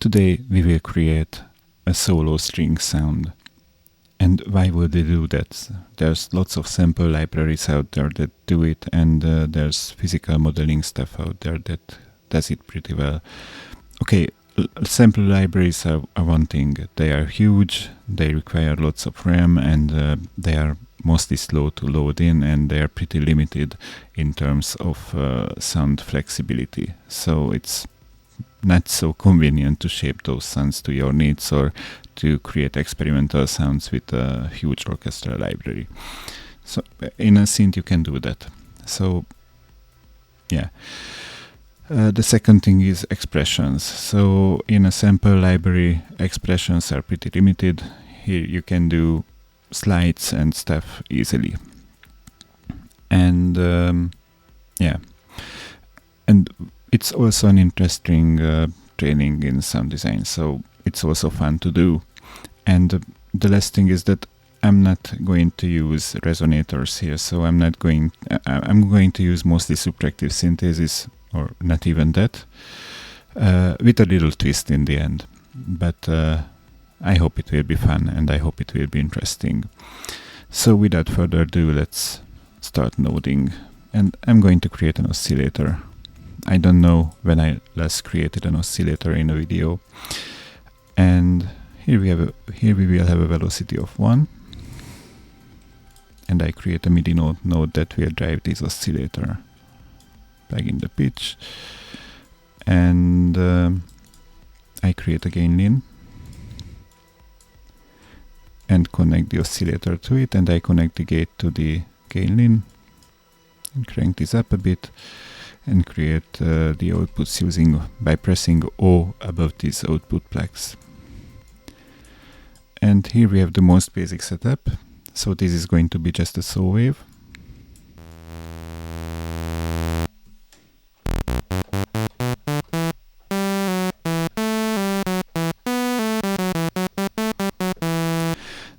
Today we will create a solo string sound. And why would we do that? There's lots of sample libraries out there that do it, and there's physical modeling stuff out there that does it pretty well. Okay, sample libraries are one thing. They are huge, they require lots of RAM, and they are mostly slow to load in, and they are pretty limited in terms of sound flexibility. So it's not so convenient to shape those sounds to your needs or to create experimental sounds with a huge orchestral library. So in a synth you can do that. So yeah. The second thing is expressions. So in a sample library, expressions are pretty limited. Here you can do slides and stuff easily. And yeah. And it's also an interesting training in sound design, so it's also fun to do. And the last thing is that I'm not going to use resonators here, so I'm going to use mostly subtractive synthesis, or not even that, with a little twist in the end. But I hope it will be fun, and I hope it will be interesting. So without further ado, let's start noding. And I'm going to create an oscillator. I don't know when I last created an oscillator in a video. And here we will have a velocity of 1. And I create a MIDI node that will drive this oscillator. Plug in the pitch. And I create a gain line. And connect the oscillator to it. And I connect the gate to the gain line. And crank this up a bit. And create the outputs by pressing O above these output plugs. And here we have the most basic setup. So this is going to be just a saw wave.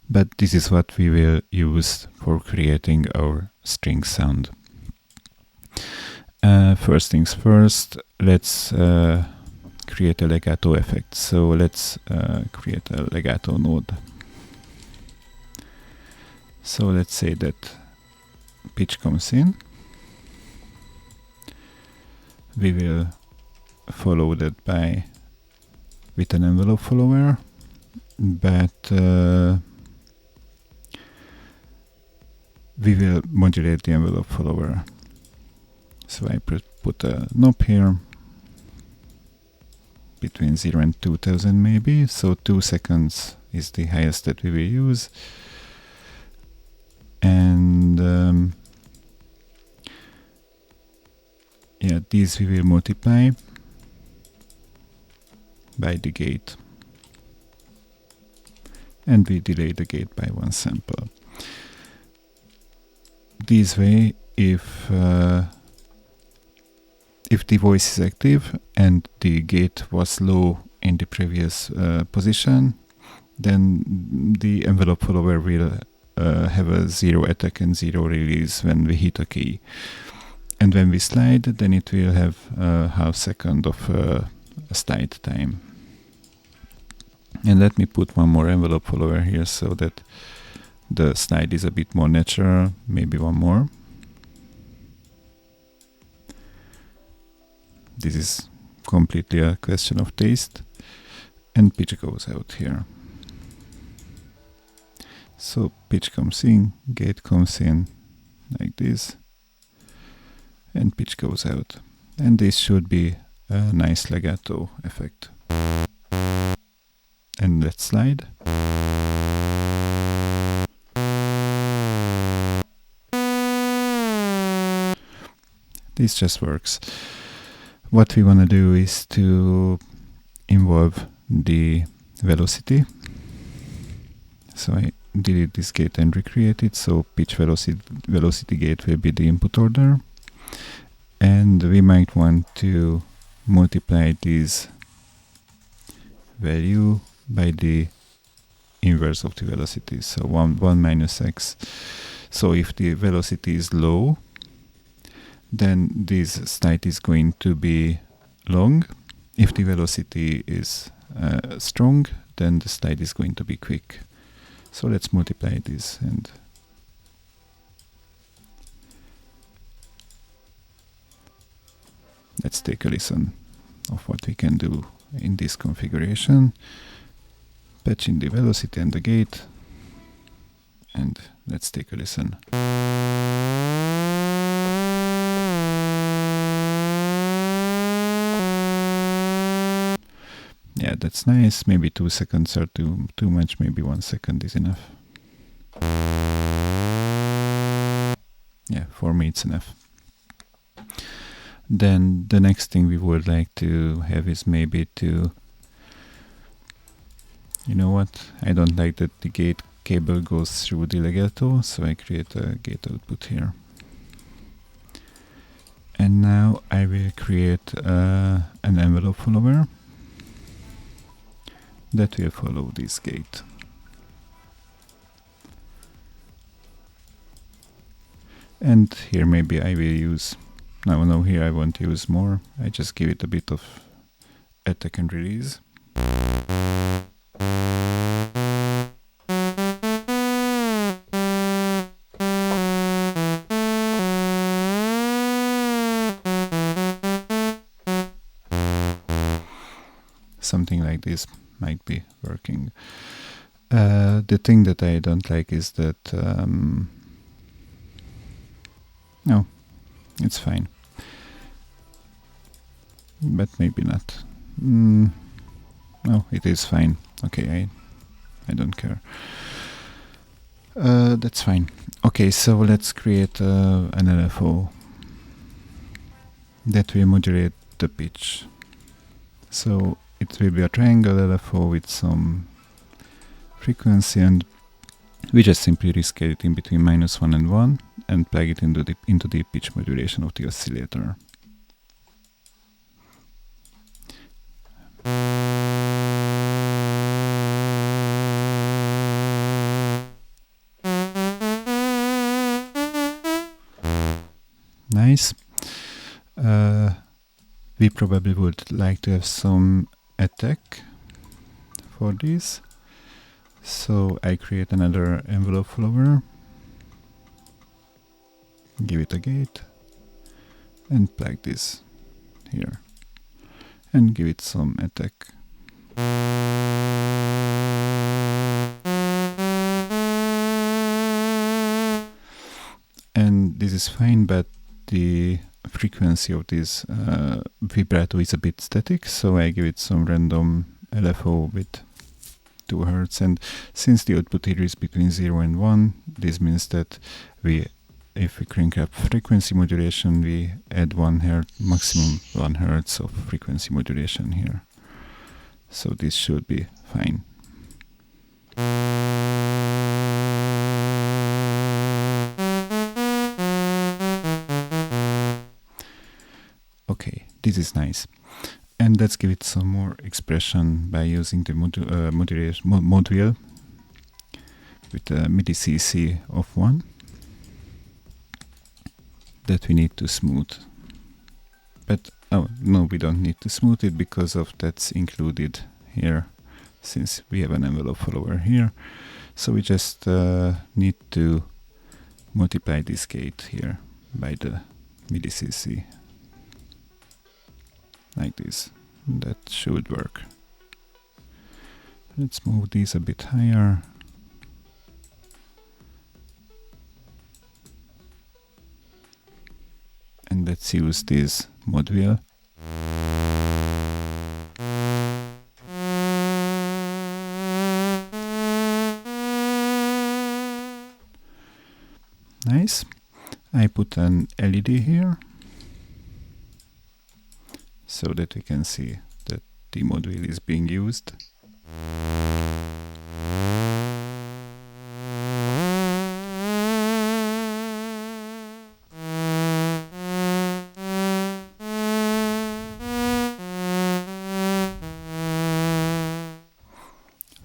But this is what we will use for creating our string sound. First things first, let's create a legato effect. So let's create a legato node. So let's say that pitch comes in. We will follow that with an envelope follower, but we will modulate the envelope follower. So I put a knob here between 0 and 2000 maybe. So 2 seconds is the highest that we will use. And yeah, these we will multiply by the gate. And we delay the gate by 1 sample. This way, if the voice is active and the gate was low in the previous position, then the envelope follower will have a 0 attack and 0 release when we hit a key. And when we slide, then it will have a half second of a slide time. And let me put one more envelope follower here so that the slide is a bit more natural, maybe one more. This is completely a question of taste. And pitch goes out here. So pitch comes in, gate comes in, like this. And pitch goes out. And this should be a nice legato effect. And let's slide. This just works. What we want to do is to involve the velocity. So I delete this gate and recreate it. So pitch velocity gate will be the input order. And we might want to multiply this value by the inverse of the velocity. So 1 minus x. So if the velocity is low, then this slide is going to be long. If the velocity is strong, then the slide is going to be quick. So let's multiply this, and let's take a listen of what we can do in this configuration. Patch in the velocity and the gate, and let's take a listen. Yeah, that's nice. Maybe 2 seconds are too much. Maybe 1 second is enough. Yeah, for me it's enough. Then the next thing we would like to have is maybe to, you know what, I don't like that the gate cable goes through the Legato, so I create a gate output here. And now I will create an envelope follower that will follow this gate. And here maybe I will use, no, here I won't use more, I just give it a bit of attack and release. Something like this might be working. The thing that I don't like is that no, it's fine, but maybe not. No, it is fine. Okay, I don't care. That's fine. Okay, so let's create an LFO that will modulate the pitch. So it will be a triangle LFO with some frequency, and we just simply rescale it in between -1 and 1 and plug it into the pitch modulation of the oscillator. Nice. We probably would like to have some attack for this, so I create another envelope follower, give it a gate, and plug this here, and give it some attack. And this is fine, but the frequency of this vibrato is a bit static, so I give it some random LFO with 2 Hz, and since the output here is between 0 and 1, this means that if we crank up frequency modulation, we add 1 Hz, maximum 1 Hz of frequency modulation here. So this should be fine. Okay, this is nice. And let's give it some more expression by using the module with a Midi CC of 1 that we need to smooth. But oh no, we don't need to smooth it because of that's included here, since we have an envelope follower here. So we just need to multiply this gate here by the Midi CC. Like this. That should work. Let's move these a bit higher. And let's use this module. Nice. I put an LED here, so that we can see that the module is being used.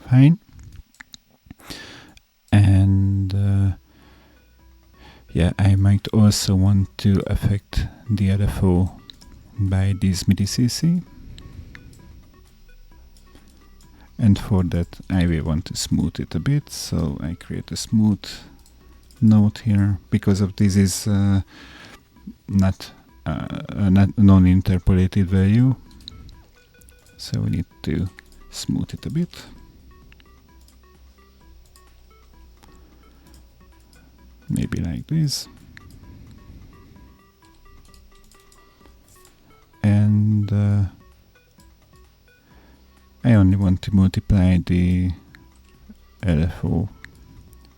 Fine. And yeah, I might also want to affect the LFO by this Midi CC. And for that I will want to smooth it a bit, so I create a smooth node here, because of this is not a non-interpolated value, so we need to smooth it a bit. Maybe like this. And I only want to multiply the LFO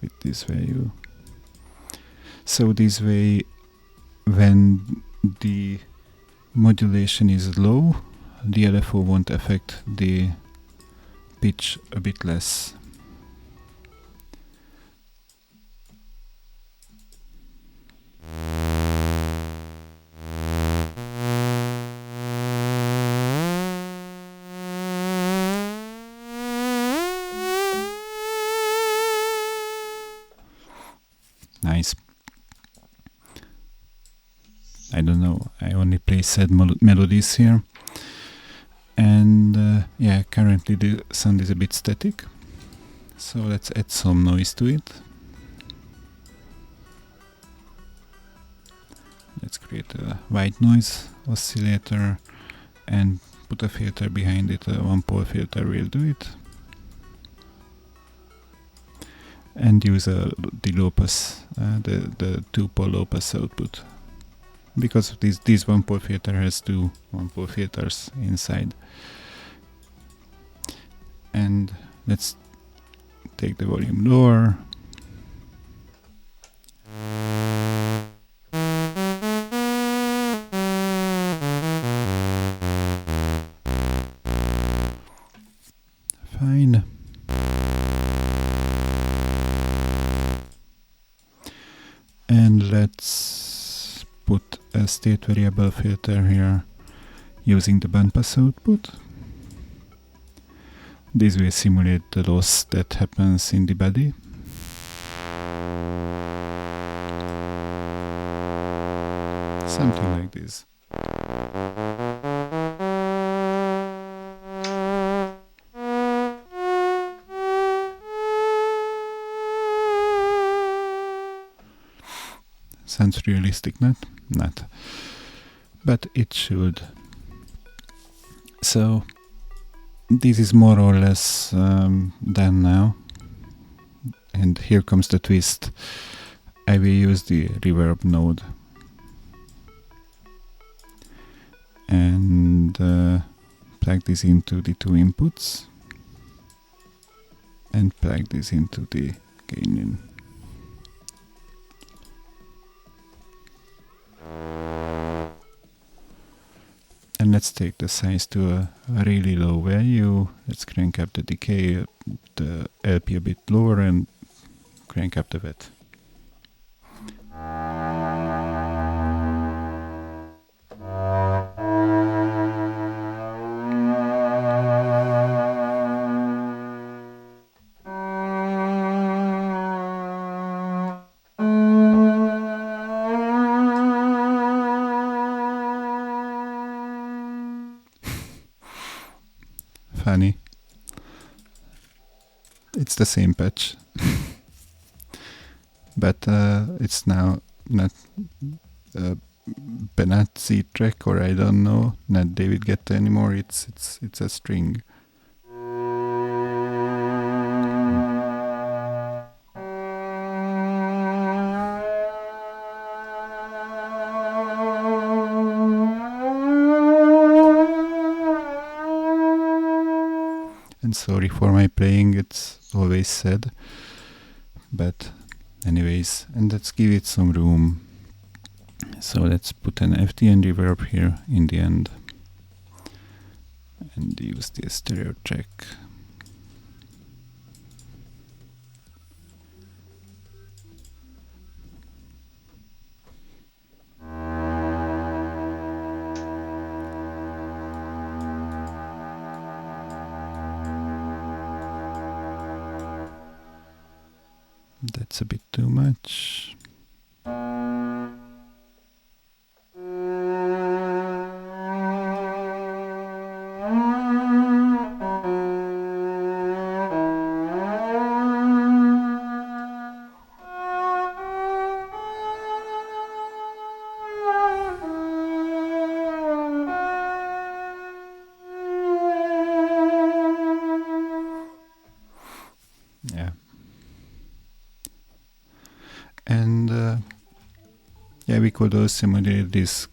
with this value. So this way, when the modulation is low, the LFO won't affect the pitch a bit less. Nice. I don't know, I only play sad melodies here. And yeah, currently the sound is a bit static, so let's add some noise to it. Let's create a white noise oscillator and put a filter behind it. A one-pole filter will do it. And use the low pass, the two-pole low pass output, because this one-pole filter has two one-pole filters inside. And let's take the volume lower. Fine. And let's put a state variable filter here using the bandpass output. This will simulate the loss that happens in the body. Something like this. Sounds realistic, not, but it should. So this is more or less done now, and here comes the twist. I will use the reverb node and plug this into the two inputs and plug this into the gain in. And let's take the size to a really low value. Let's crank up the decay, the LP a bit lower, and crank up the width. Funny. It's the same patch. But it's now not a Benazzi track, or I don't know, not David Guetta anymore. It's a string. And sorry for my playing, it's always sad. But anyways, and let's give it some room. So let's put an FDN reverb here in the end and use the stereo track. That's a bit too much. And yeah, we could also modulate this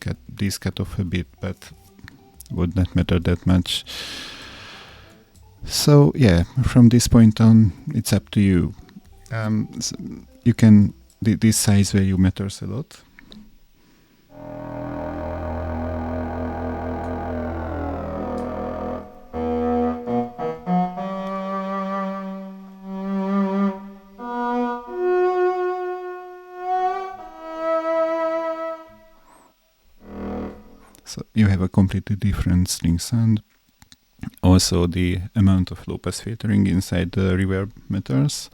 cutoff a bit, but would not matter that much. So yeah, from this point on, it's up to you. So you can, this size value matters a lot. So you have a completely different string sound. Also, the amount of low-pass filtering inside the reverb matters.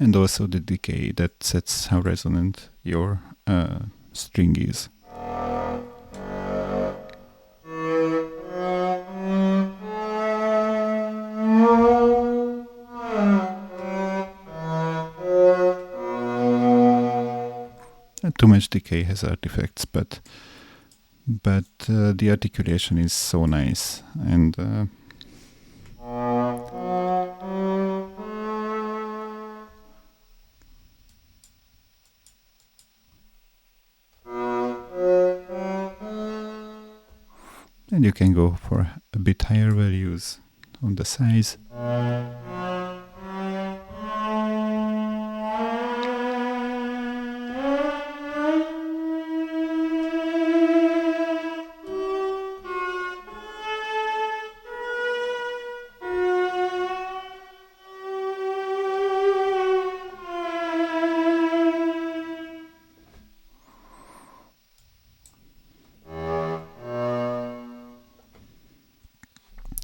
And also the decay that sets how resonant your string is. Too much decay has artifacts, but the articulation is so nice, and you can go for a bit higher values on the size.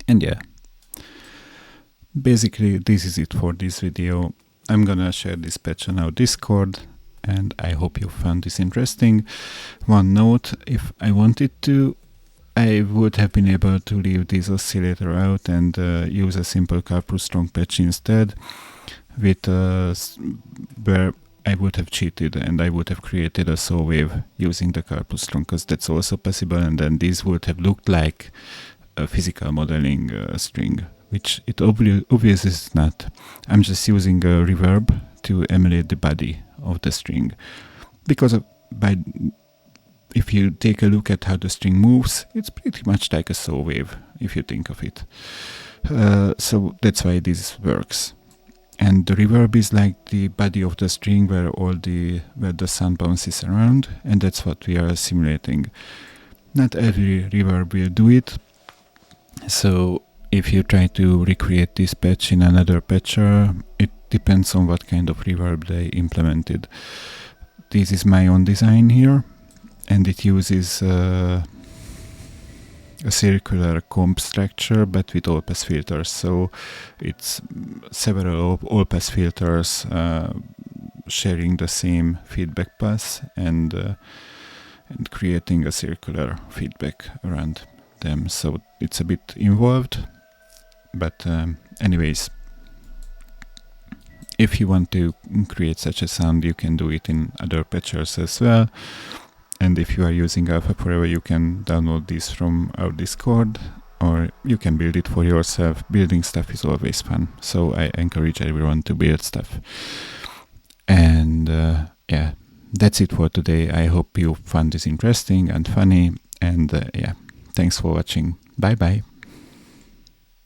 And yeah, basically this is it for this video. I'm gonna share this patch on our Discord, and I hope you found this interesting. One note, if I wanted to, I would have been able to leave this oscillator out and use a simple carpool strong patch instead, with where I would have cheated and I would have created a saw wave using the carpool strong, because that's also possible, and then this would have looked like a physical modeling string, which it obviously is not. I'm just using a reverb to emulate the body of the string, because if you take a look at how the string moves, it's pretty much like a saw wave if you think of it. So that's why this works. And the reverb is like the body of the string where the sound bounces around, and that's what we are simulating. Not every reverb will do it. So if you try to recreate this patch in another patcher, it depends on what kind of reverb they implemented. This is my own design here, and it uses a circular comp structure but with all-pass filters. So it's several all-pass filters sharing the same feedback path and creating a circular feedback around them. So it's a bit involved, but anyways, if you want to create such a sound, you can do it in other patchers as well. And if you are using Alpha Forever, you can download this from our Discord, or you can build it for yourself. Building stuff is always fun, so I encourage everyone to build stuff. And yeah, that's it for today. I hope you found this interesting and funny, and yeah, thanks for watching. Bye bye.